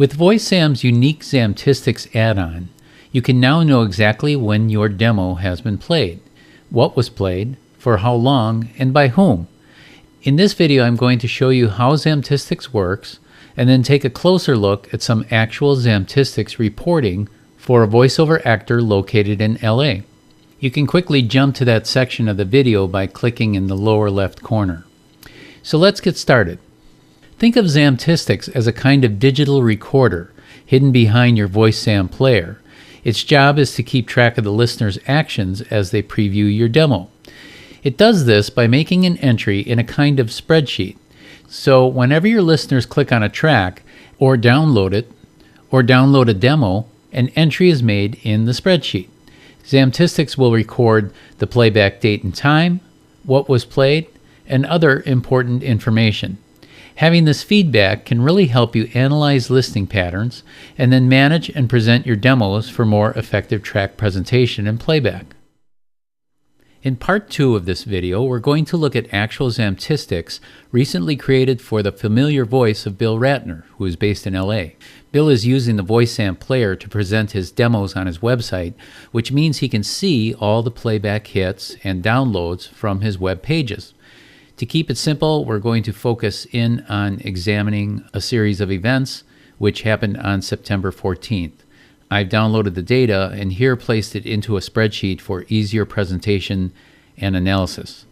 With VoiceZam's unique Zamtistics add-on, you can now know exactly when your demo has been played, what was played, for how long, and by whom. In this video, I'm going to show you how Zamtistics works, and then take a closer look at some actual Zamtistics reporting for a voiceover actor located in LA. You can quickly jump to that section of the video by clicking in the lower left corner. So let's get started. Think of Zamtistics as a kind of digital recorder hidden behind your VoiceZam player. Its job is to keep track of the listener's actions as they preview your demo. It does this by making an entry in a kind of spreadsheet. So whenever your listeners click on a track or download a demo, an entry is made in the spreadsheet. Zamtistics will record the playback date and time, what was played, and other important information. Having this feedback can really help you analyze listening patterns and then manage and present your demos for more effective track presentation and playback. In part 2 of this video, we're going to look at actual Zamtistics recently created for the familiar voice of Bill Ratner, who is based in LA. Bill is using the VoiceZam player to present his demos on his website, which means he can see all the playback hits and downloads from his web pages. To keep it simple, we're going to focus in on examining a series of events which happened on September 14th. I've downloaded the data and here placed it into a spreadsheet for easier presentation and analysis.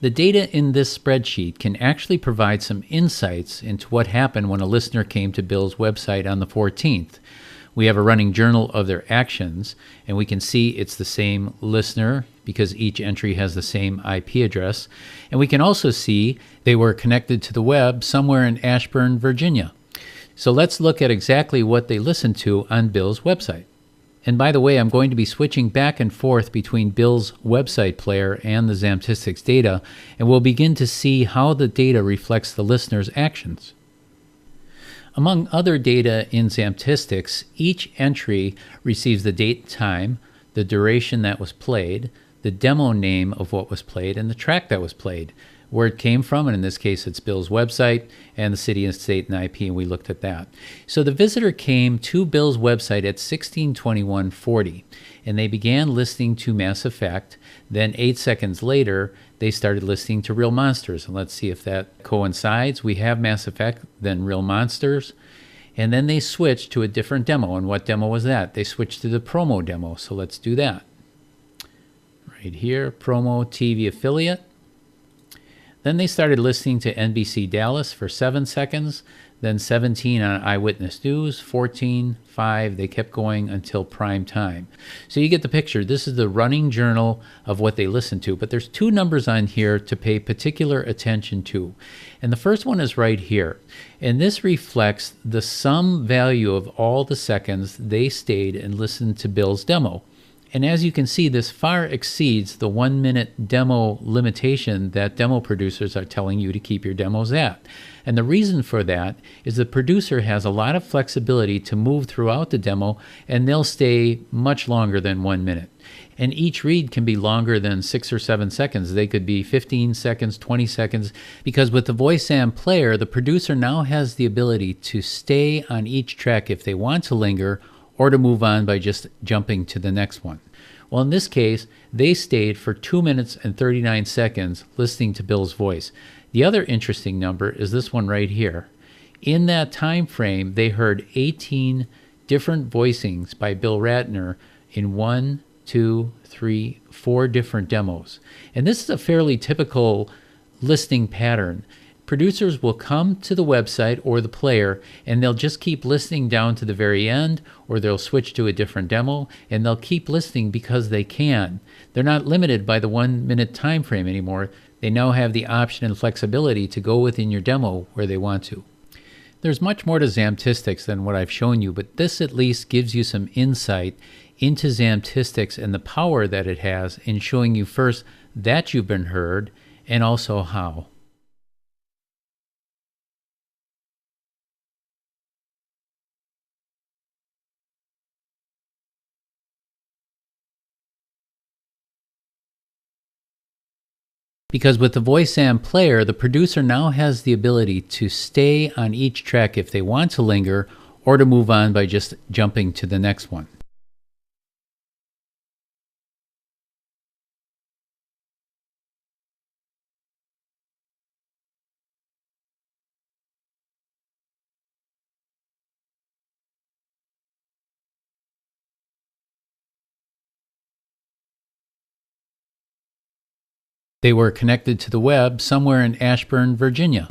The data in this spreadsheet can actually provide some insights into what happened when a listener came to Bill's website on the 14th. We have a running journal of their actions, and we can see it's the same listener because each entry has the same IP address. And we can also see they were connected to the web somewhere in Ashburn, Virginia. So let's look at exactly what they listened to on Bill's website. And by the way, I'm going to be switching back and forth between Bill's website player and the Zamtistics data, and we'll begin to see how the data reflects the listener's actions. Among other data in Zamtistics, each entry receives the date and time, the duration that was played, the demo name of what was played, and the track that was played, where it came from, and in this case it's Bill's website, and the city and state and IP, and we looked at that. So the visitor came to Bill's website at 16:21:40, and they began listening to Mass Effect. Then 8 seconds later, they started listening to Real Monsters, and let's see if that coincides. We have Mass Effect, then Real Monsters, and then they switched to a different demo. And what demo was that? They switched to the promo demo, so let's do that. Right here, promo TV affiliate. Then they started listening to NBC Dallas for 7 seconds, then 17 on Eyewitness News, 14, 5, they kept going until prime time. So you get the picture. This is the running journal of what they listened to, but there's 2 numbers on here to pay particular attention to. And the first one is right here. And this reflects the sum value of all the seconds they stayed and listened to Bill's demo. And as you can see, this far exceeds the 1-minute demo limitation that demo producers are telling you to keep your demos at. And the reason for that is the producer has a lot of flexibility to move throughout the demo, and they'll stay much longer than 1 minute. And each read can be longer than 6 or 7 seconds. They could be 15 seconds, 20 seconds, because with the VoiceZam player, the producer now has the ability to stay on each track if they want to linger, or to move on by just jumping to the next one. Well, in this case, they stayed for 2 minutes and 39 seconds listening to Bill's voice. The other interesting number is this one right here. In that time frame, they heard 18 different voicings by Bill Ratner in 1, 2, 3, 4 different demos. And this is a fairly typical listening pattern. Producers will come to the website or the player, and they'll just keep listening down to the very end, or they'll switch to a different demo, and they'll keep listening because they can. They're not limited by the 1 minute time frame anymore. They now have the option and flexibility to go within your demo where they want to. There's much more to Zamtistics than what I've shown you, but this at least gives you some insight into Zamtistics and the power that it has in showing you first that you've been heard, and also how. Because with the VoiceZam player, the producer now has the ability to stay on each track if they want to linger, or to move on by just jumping to the next one. They were connected to the web somewhere in Ashburn, Virginia.